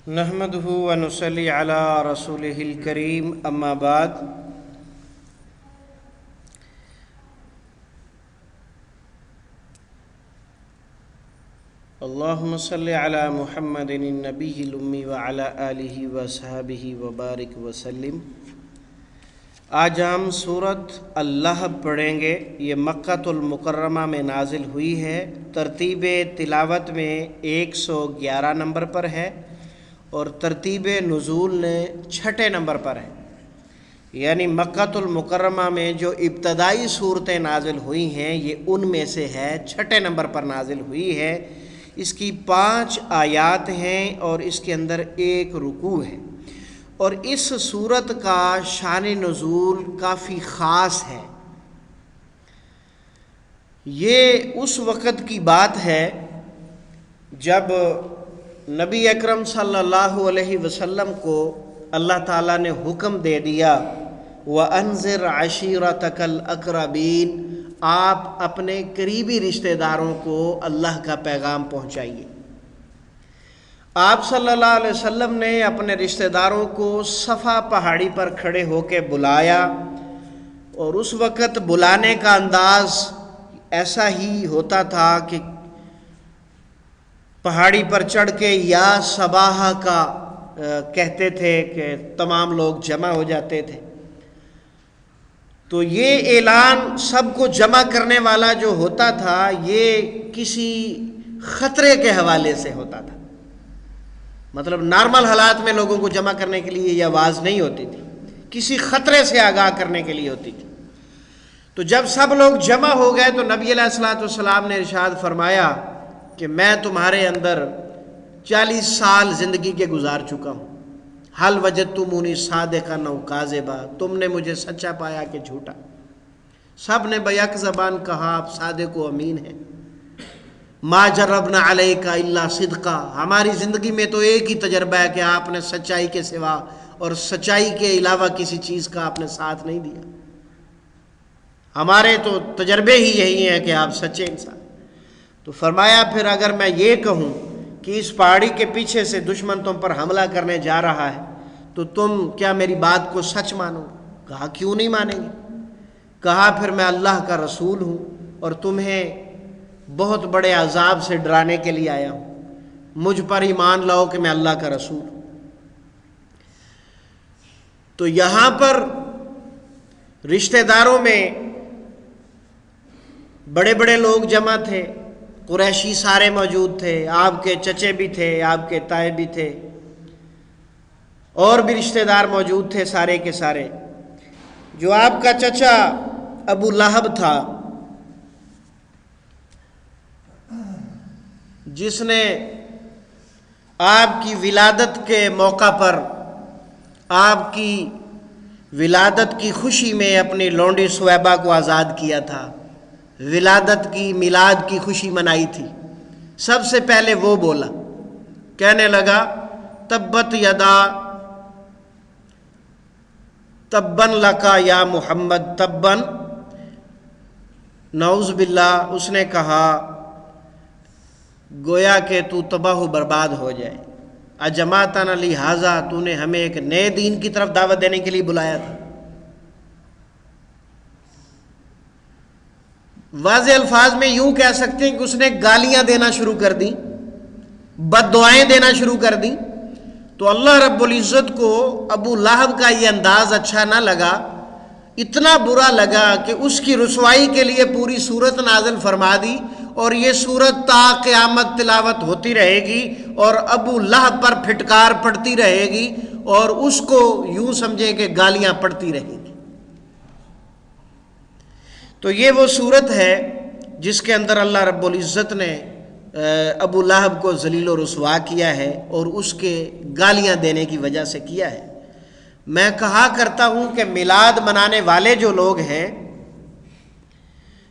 نحمده ونصلي على رسوله الكريم اما بعد اللهم صل على محمد النبي الأمي وعلى آله وصحبه وبارك وسلم۔ آج ہم سورۃ اللہب پڑھیں گے۔ یہ مکۃ المکرمہ میں نازل ہوئی ہے، ترتیب تلاوت میں 111 نمبر پر ہے اور ترتیب نزول نے 6 نمبر پر ہے۔ یعنی مکۃ المکرمہ میں جو ابتدائی صورتیں نازل ہوئی ہیں یہ ان میں سے ہے، 6 نمبر پر نازل ہوئی ہے۔ اس کی 5 آیات ہیں اور اس کے اندر 1 رکوع ہے، اور اس صورت کا شان نزول کافی خاص ہے۔ یہ اس وقت کی بات ہے جب نبی اکرم صلی اللہ علیہ وسلم کو اللہ تعالیٰ نے حکم دے دیا وَأَنذِرْ عَشِيرَتَكَ الْأَقْرَبِينَ، آپ اپنے قریبی رشتہ داروں کو اللہ کا پیغام پہنچائیے۔ آپ صلی اللہ علیہ وسلم نے اپنے رشتہ داروں کو صفا پہاڑی پر کھڑے ہو کے بلایا، اور اس وقت بلانے کا انداز ایسا ہی ہوتا تھا کہ پہاڑی پر چڑھ کے یا صباح کا کہتے تھے کہ تمام لوگ جمع ہو جاتے تھے۔ تو یہ اعلان سب کو جمع کرنے والا جو ہوتا تھا یہ کسی خطرے کے حوالے سے ہوتا تھا، مطلب نارمل حالات میں لوگوں کو جمع کرنے کے لیے یہ آواز نہیں ہوتی تھی، کسی خطرے سے آگاہ کرنے کے لیے ہوتی تھی۔ تو جب سب لوگ جمع ہو گئے تو نبی علیہ الصلوۃ والسلام نے ارشاد فرمایا کہ میں تمہارے اندر 40 سال زندگی کے گزار چکا ہوں، حل وجدتمونی صادقا او کاذبا، تم نے مجھے سچا پایا کہ جھوٹا؟ سب نے بیک زبان کہا آپ صادق و امین ہیں۔ ما جربنا علیک الا صدقا، ہماری زندگی میں تو ایک ہی تجربہ ہے کہ آپ نے سچائی کے سوا اور سچائی کے علاوہ کسی چیز کا آپ نے ساتھ نہیں دیا، ہمارے تو تجربے ہی یہی ہیں کہ آپ سچے انسان۔ تو فرمایا پھر اگر میں یہ کہوں کہ اس پہاڑی کے پیچھے سے دشمن تم پر حملہ کرنے جا رہا ہے تو تم کیا میری بات کو سچ مانو؟ کہا کیوں نہیں مانیں گے؟ کہا پھر میں اللہ کا رسول ہوں اور تمہیں بہت بڑے عذاب سے ڈرانے کے لیے آیا ہوں، مجھ پر ایمان لاؤ کہ میں اللہ کا رسول ہوں۔ تو یہاں پر رشتہ داروں میں بڑے بڑے لوگ جمع تھے، قریشی سارے موجود تھے، آپ کے چچے بھی تھے، آپ کے تائے بھی تھے، اور بھی رشتہ دار موجود تھے سارے کے سارے۔ جو آپ کا چچا ابو لہب تھا، جس نے آپ کی ولادت کے موقع پر آپ کی ولادت کی خوشی میں اپنی لونڈی سویبہ کو آزاد کیا تھا، ولادت کی میلاد کی خوشی منائی تھی، سب سے پہلے وہ بولا، کہنے لگا تبت یدا تبن لکا یا محمد تبن، نعوذ باللہ، اس نے کہا گویا کہ تو تباہ و برباد ہو جائے، اجماعتنا لہذا، تو نے ہمیں ایک نئے دین کی طرف دعوت دینے کے لیے بلایا تھا۔ واضح الفاظ میں یوں کہہ سکتے ہیں کہ اس نے گالیاں دینا شروع کر دیں، بد دعائیں دینا شروع کر دیں۔ تو اللہ رب العزت کو ابو لہب کا یہ انداز اچھا نہ لگا، اتنا برا لگا کہ اس کی رسوائی کے لیے پوری سورت نازل فرما دی، اور یہ سورت تا قیامت تلاوت ہوتی رہے گی اور ابو لہب پر پھٹکار پڑتی رہے گی، اور اس کو یوں سمجھیں کہ گالیاں پڑتی رہیں گی۔ تو یہ وہ صورت ہے جس کے اندر اللہ رب العزت نے ابو لہب کو ذلیل و رسوا کیا ہے، اور اس کے گالیاں دینے کی وجہ سے کیا ہے۔ میں کہا کرتا ہوں کہ میلاد منانے والے جو لوگ ہیں،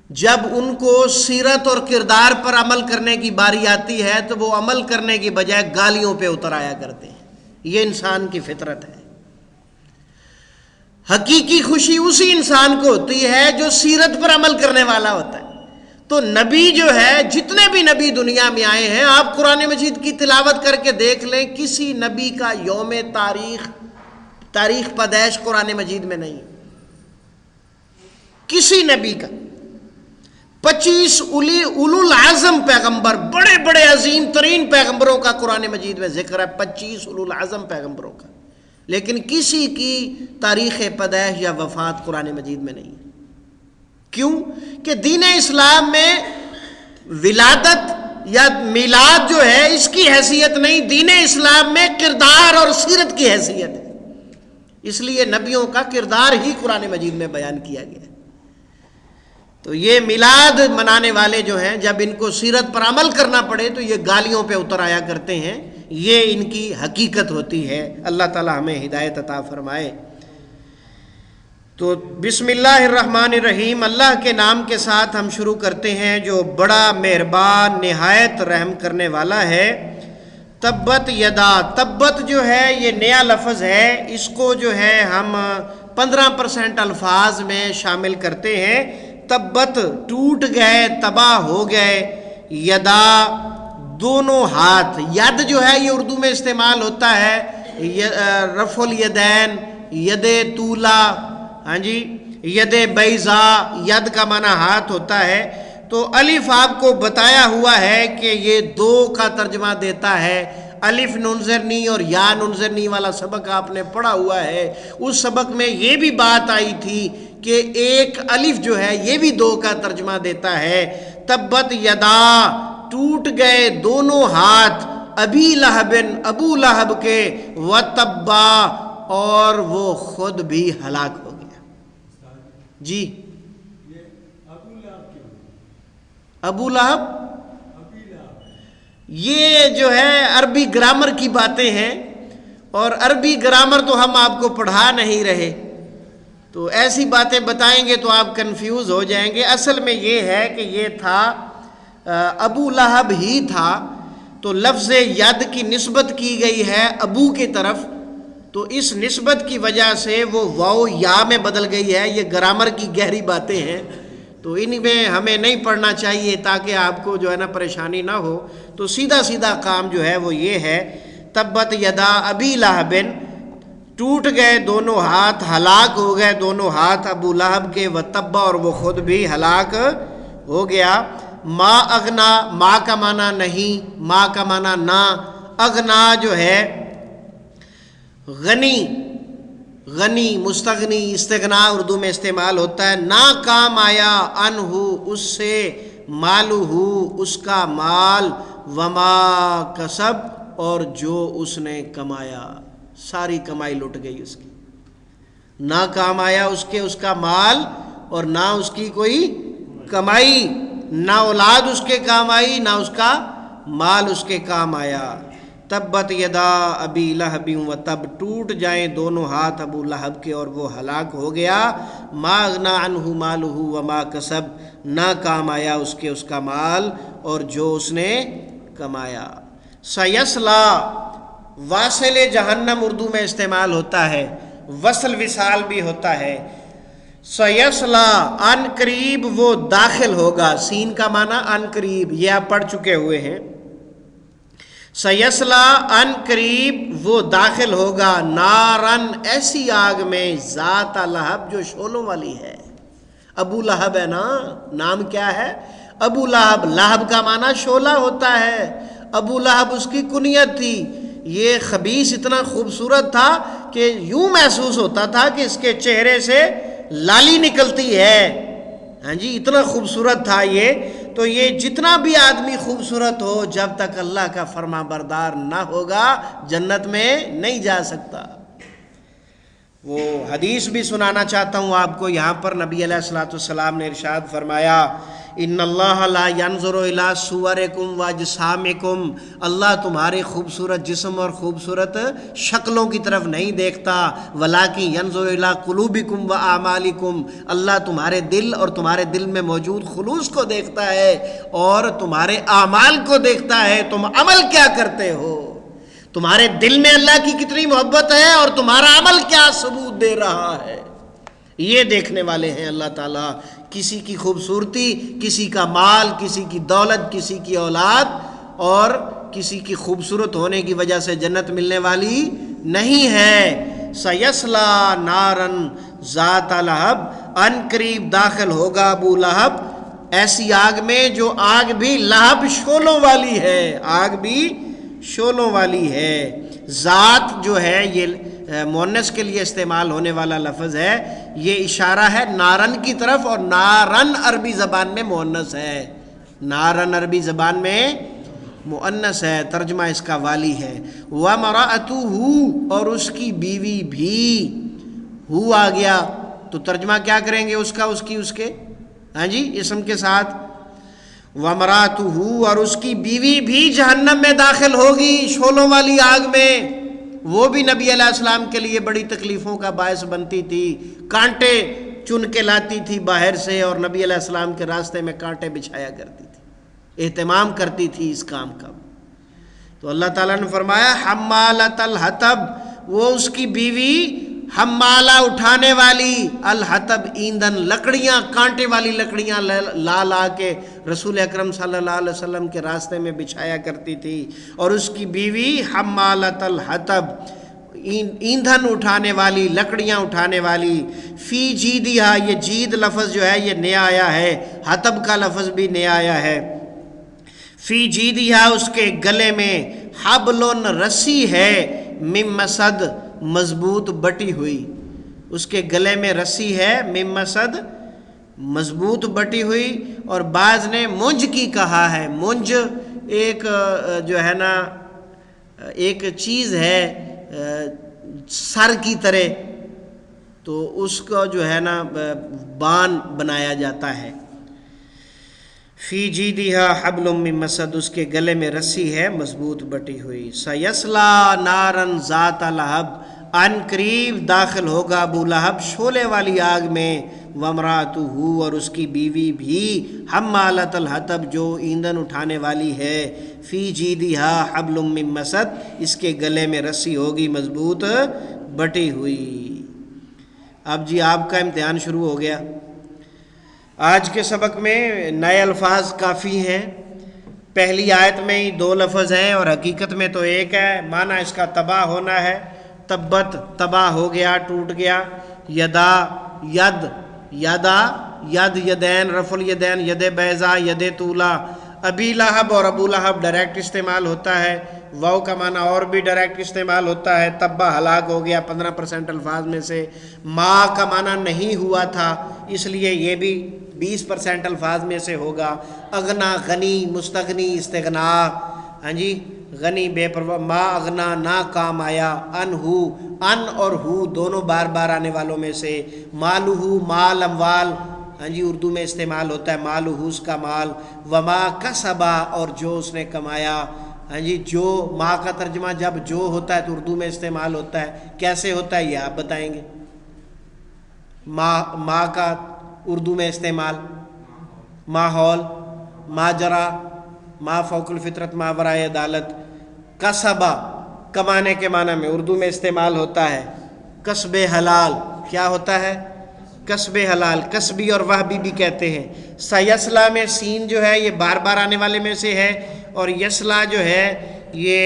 جب ان کو سیرت اور کردار پر عمل کرنے کی باری آتی ہے تو وہ عمل کرنے کی بجائے گالیوں پہ اتر آیا کرتے ہیں۔ یہ انسان کی فطرت ہے۔ حقیقی خوشی اسی انسان کو ہوتی ہے جو سیرت پر عمل کرنے والا ہوتا ہے۔ تو نبی جو ہے، جتنے بھی نبی دنیا میں آئے ہیں، آپ قرآن مجید کی تلاوت کر کے دیکھ لیں، کسی نبی کا یوم تاریخ پیدائش قرآن مجید میں نہیں، کسی نبی کا۔ 25 اولو العزم پیغمبر، بڑے بڑے عظیم ترین پیغمبروں کا قرآن مجید میں ذکر ہے، 25 اولو العزم پیغمبروں کا، لیکن کسی کی تاریخ پیدائش یا وفات قرآن مجید میں نہیں ہے۔ کیوں کہ دین اسلام میں ولادت یا میلاد جو ہے اس کی حیثیت نہیں، دین اسلام میں کردار اور سیرت کی حیثیت ہے، اس لیے نبیوں کا کردار ہی قرآن مجید میں بیان کیا گیا ہے۔ تو یہ میلاد منانے والے جو ہیں، جب ان کو سیرت پر عمل کرنا پڑے تو یہ گالیوں پہ اتر آیا کرتے ہیں، یہ ان کی حقیقت ہوتی ہے۔ اللہ تعالی ہمیں ہدایت عطا فرمائے۔ تو بسم اللہ الرحمن الرحیم، اللہ کے نام کے ساتھ ہم شروع کرتے ہیں جو بڑا مہربان نہایت رحم کرنے والا ہے۔ تبت یدا، تبت جو ہے یہ نیا لفظ ہے، اس کو جو ہے ہم 15% الفاظ میں شامل کرتے ہیں۔ تبت ٹوٹ گئے، تباہ ہو گئے، یدا دونوں ہاتھ، ید جو ہے یہ اردو میں استعمال ہوتا ہے رفع الیدین، ید طولا، ہاں جی، ید بیضا، ید کا معنی ہاتھ ہوتا ہے۔ تو الف آپ کو بتایا ہوا ہے کہ یہ دو کا ترجمہ دیتا ہے۔ الف ننظرنی اور یا ننظرنی والا سبق آپ نے پڑھا ہوا ہے، اس سبق میں یہ بھی بات آئی تھی کہ ایک الف جو ہے یہ بھی دو کا ترجمہ دیتا ہے۔ تبت یدا، ٹوٹ گئے دونوں ہاتھ، ابی لہب، ابو لہب کے، وتبا، اور وہ خود بھی ہلاک ہو گیا۔ جی ابو لہب، یہ جو ہے عربی گرامر کی باتیں ہیں، اور عربی گرامر تو ہم آپ کو پڑھا نہیں رہے، تو ایسی باتیں بتائیں گے تو آپ کنفیوز ہو جائیں گے۔ اصل میں یہ ہے کہ یہ تھا ابو لہب ہی تھا، تو لفظ ید کی نسبت کی گئی ہے ابو کی طرف، تو اس نسبت کی وجہ سے وہ واو یا میں بدل گئی ہے۔ یہ گرامر کی گہری باتیں ہیں، تو ان میں ہمیں نہیں پڑھنا چاہیے تاکہ آپ کو جو ہے نا پریشانی نہ ہو۔ تو سیدھا سیدھا کام جو ہے وہ یہ ہے، تبت یدا ابی لہب، ٹوٹ گئے دونوں ہاتھ، ہلاک ہو گئے دونوں ہاتھ ابو لہب کے، وتبا، اور وہ خود بھی ہلاک ہو گیا۔ ما اغنا، ما کا معنی نہیں، ما کا معنی نہ، اغنا جو ہے غنی، غنی مستغنی، استغنا اردو میں استعمال ہوتا ہے۔ نہ کام آیا انہو، اس سے، مالہ، اس کا مال، وما کسب، اور جو اس نے کمایا، ساری کمائی لٹ گئی اس کی۔ نہ کام آیا اس کے، اس کا مال، اور نہ اس کی کوئی کمائی، نہ اولاد اس کے کام آئی، نہ اس کا مال اس کے کام آیا۔ تبت یدا ابی لہب وتب، ٹوٹ جائیں دونوں ہاتھ ابو لہب کے اور وہ ہلاک ہو گیا۔ ما اغنا عنہ مالہ وما کسب، نہ کام آیا اس کے، اس کا مال، اور جو اس نے کمایا۔ سیصلا، واصل جہنم اردو میں استعمال ہوتا ہے، وصل وصال بھی ہوتا ہے۔ سیصلا، ان قریب وہ داخل ہوگا، سین کا معنی ان قریب، یہ آپ پڑھ چکے ہوئے ہیں۔ سیصلا، ان قریب وہ داخل ہوگا، نارن، ایسی آگ میں، ذات لہب، جو شعلوں والی ہے۔ ابو لہب ہے نا، نام کیا ہے؟ ابو لہب، لہب کا معنی شعلہ ہوتا ہے، ابو لہب اس کی کنیت تھی۔ یہ خبیث اتنا خوبصورت تھا کہ یوں محسوس ہوتا تھا کہ اس کے چہرے سے لالی نکلتی ہے، ہاں جی، اتنا خوبصورت تھا یہ۔ تو یہ جتنا بھی آدمی خوبصورت ہو، جب تک اللہ کا فرما بردار نہ ہوگا جنت میں نہیں جا سکتا۔ وہ حدیث بھی سنانا چاہتا ہوں آپ کو، یہاں پر نبی علیہ الصلوۃ والسلام نے ارشاد فرمایا، ان اللہ لا ينظر الى صورکم واجسامکم، اللہ تمہارے خوبصورت جسم اور خوبصورت شکلوں کی طرف نہیں دیکھتا، ولکن ينظر الى قلوبکم واعمالکم، اللہ تمہارے دل اور تمہارے دل میں موجود خلوص کو دیکھتا ہے اور تمہارے اعمال کو دیکھتا ہے، تم عمل کیا کرتے ہو، تمہارے دل میں اللہ کی کتنی محبت ہے اور تمہارا عمل کیا ثبوت دے رہا ہے۔ یہ دیکھنے والے ہیں اللہ تعالیٰ، کسی کی خوبصورتی، کسی کا مال، کسی کی دولت، کسی کی اولاد اور کسی کی خوبصورت ہونے کی وجہ سے جنت ملنے والی نہیں ہے۔ سیصلا نارن ذات لہب، ان قریب داخل ہوگا ابو لہب ایسی آگ میں جو آگ بھی لہب شعلوں والی ہے، آگ بھی شعلوں والی ہے۔ ذات جو ہے یہ مؤنث کے لیے استعمال ہونے والا لفظ ہے، یہ اشارہ ہے نارن کی طرف، اور نارن عربی زبان میں مؤنث ہے، نارن عربی زبان میں مؤنث ہے، ترجمہ اس کا والی ہے۔ وَمَرَأَتُهُ، اور اس کی بیوی بھی، ہو آ گیا تو ترجمہ کیا کریں گے اس کا، اس کی، اس کے، ہاں جی، اسم کے ساتھ۔ وَمَرَأَتُهُ، اور اس کی بیوی بھی جہنم میں داخل ہوگی، شعلوں والی آگ میں۔ وہ بھی نبی علیہ السلام کے لیے بڑی تکلیفوں کا باعث بنتی تھی، کانٹے چن کے لاتی تھی باہر سے، اور نبی علیہ السلام کے راستے میں کانٹے بچھایا کرتی تھی، اہتمام کرتی تھی اس کام کا۔ تو اللہ تعالیٰ نے فرمایا حمالۃ الحطب، وہ اس کی بیوی حمالہ اٹھانے والی، الحطب ایندھن، لکڑیاں، کانٹے والی لکڑیاں لا لا کے رسول اکرم صلی اللہ علیہ وسلم کے راستے میں بچھایا کرتی تھی، اور اس کی بیوی حمالۃ الحطب، ایندھن اٹھانے والی، لکڑیاں اٹھانے والی۔ فی جیدہا، یہ جید لفظ جو ہے یہ نیا آیا ہے، حطب کا لفظ بھی نیا آیا ہے۔ فی جیدہا، اس کے گلے میں، حبل، رسی ہے، من مسد، مضبوط بٹی ہوئی، اس کے گلے میں رسی ہے، من مسد، مضبوط بٹی ہوئی۔ اور بعض نے منج کی کہا ہے، منج ایک جو ہے نا ایک چیز ہے سر کی طرح، تو اس کو جو ہے نا بان بنایا جاتا ہے۔ فی جیدہا حبل من مسد، اس کے گلے میں رسی ہے مضبوط بٹی ہوئی۔ سیصلا نارن ذات لہب، ان قریب داخل ہوگا ابو لہب شعلے والی آگ میں۔ وامرأتہ، اور اس کی بیوی بھی، حمالۃ الحطب، جو ایندھن اٹھانے والی ہے۔ فی جیدہا حبل من مسد، اس کے گلے میں رسی ہوگی مضبوط بٹی ہوئی۔ اب جی آپ کا امتحان شروع ہو گیا۔ آج کے سبق میں نئے الفاظ کافی ہیں، پہلی آیت میں ہی 2 لفظ ہیں اور حقیقت میں تو ایک ہے، معنی اس کا تباہ ہونا ہے، تبت، تباہ ہو گیا، ٹوٹ گیا۔ یدا، ید، یدا، ید، یدین، رفع الیدین، ید بیضا، ید طولا۔ ابی لہب اور ابو لہب ڈائریکٹ استعمال ہوتا ہے، واو کا معنی اور بھی ڈائریکٹ استعمال ہوتا ہے، تبا ہلاک ہو گیا 15% الفاظ میں سے۔ ما کا معنی نہیں ہوا تھا، اس لیے یہ بھی 20% الفاظ میں سے ہوگا۔ اغنا، غنی، مستغنی، استغنا، ہاں جی، غنی، بے پرواہ۔ ما اغنا، نہ کام آیا۔ ان ہو، ان اور ہو دونوں بار بار آنے والوں میں سے۔ مالہ، مال، اموال، ہاں جی، اردو میں استعمال ہوتا ہے، مالہ، اس کا مال۔ وما کسبا، اور جو اس نے کمایا، ہاں جی، جو، ماں کا ترجمہ جب جو ہوتا ہے تو اردو میں استعمال ہوتا ہے، کیسے ہوتا ہے یہ آپ بتائیں گے؟ ماں کا اردو میں استعمال، ماحول، ماجرا، ما فوق الفطرت، ما ورائے عدالت۔ کسبا، کمانے کے معنی میں اردو میں استعمال ہوتا ہے۔ کسب حلال، کیا ہوتا ہے؟ کسب حلال، کسبی اور وہبی بھی کہتے ہیں۔ سیصلا میں سین جو ہے یہ بار بار آنے والے میں سے ہے، اور یصلا جو ہے یہ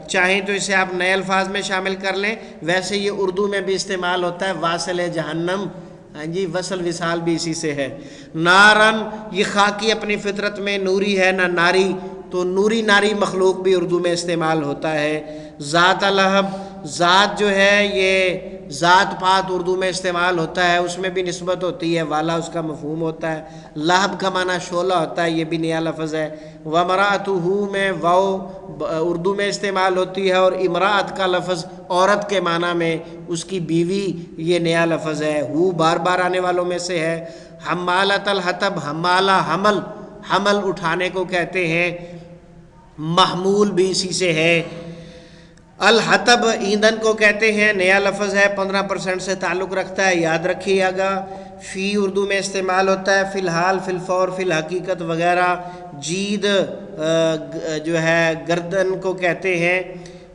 چاہیں تو اسے آپ نئے الفاظ میں شامل کر لیں، ویسے یہ اردو میں بھی استعمال ہوتا ہے، واصل جہنم، ہاں جی، وصل وصال بھی اسی سے ہے۔ نارن، یہ خاکی اپنی فطرت میں نوری ہے نہ ناری، تو نوری ناری مخلوق بھی اردو میں استعمال ہوتا ہے۔ ذات لہب، ذات جو ہے یہ ذات پات اردو میں استعمال ہوتا ہے، اس میں بھی نسبت ہوتی ہے، والا اس کا مفہوم ہوتا ہے۔ لہب کا معنی شعلہ ہوتا ہے، یہ بھی نیا لفظ ہے۔ وامرأتہ میں واو اردو میں استعمال ہوتی ہے، اور امرأت کا لفظ عورت کے معنی میں، اس کی بیوی، یہ نیا لفظ ہے، ہو بار بار آنے والوں میں سے ہے۔ حمالۃ الحطب، حمالہ، حمل، حمل اٹھانے کو کہتے ہیں، محمول بھی اسی سے ہے۔ الحطب ایندھن کو کہتے ہیں، نیا لفظ ہے، 15% سے تعلق رکھتا ہے، یاد رکھیے گا۔ فی اردو میں استعمال ہوتا ہے، فی الحال، فی الفور، فی الحقیقت وغیرہ۔ جید جو ہے گردن کو کہتے ہیں،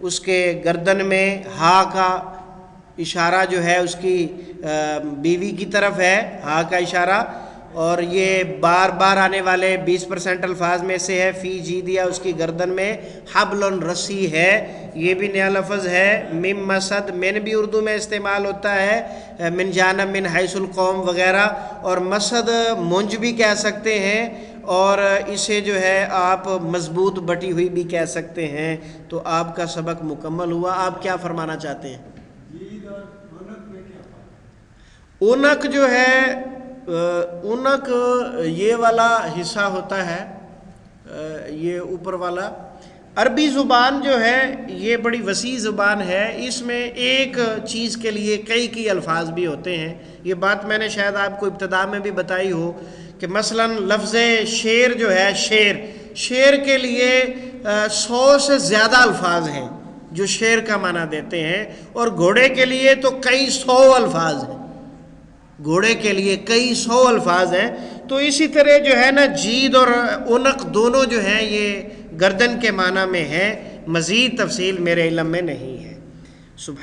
اس کے گردن میں ہا کا اشارہ جو ہے اس کی بیوی کی طرف ہے، ہاں کا اشارہ، اور یہ بار بار آنے والے 20% الفاظ میں سے ہے، فی جی دیا اس کی گردن میں، حبل رسی ہے، یہ بھی نیا لفظ ہے، مم مسد، من بھی اردو میں استعمال ہوتا ہے، من جانب، من حیث القوم وغیرہ، اور مسد مونج بھی کہہ سکتے ہیں، اور اسے جو ہے آپ مضبوط بٹی ہوئی بھی کہہ سکتے ہیں۔ تو آپ کا سبق مکمل ہوا، آپ کیا فرمانا چاہتے ہیں؟ اونک جو ہے، اونک یہ والا حصہ ہوتا ہے، یہ اوپر والا۔ عربی زبان جو ہے یہ بڑی وسیع زبان ہے، اس میں ایک چیز کے لیے کئی الفاظ بھی ہوتے ہیں۔ یہ بات میں نے شاید آپ کو ابتدا میں بھی بتائی ہو کہ مثلا لفظ شیر جو ہے، شیر کے لیے 100 سے زیادہ الفاظ ہیں جو شیر کا معنی دیتے ہیں، اور گھوڑے کے لیے تو کئی 100 الفاظ ہیں، گھوڑے کے لیے کئی 100 الفاظ ہیں۔ تو اسی طرح جو ہے نا، جید اور عنق دونوں جو ہیں یہ گردن کے معنی میں ہیں، مزید تفصیل میرے علم میں نہیں ہے۔ سبحان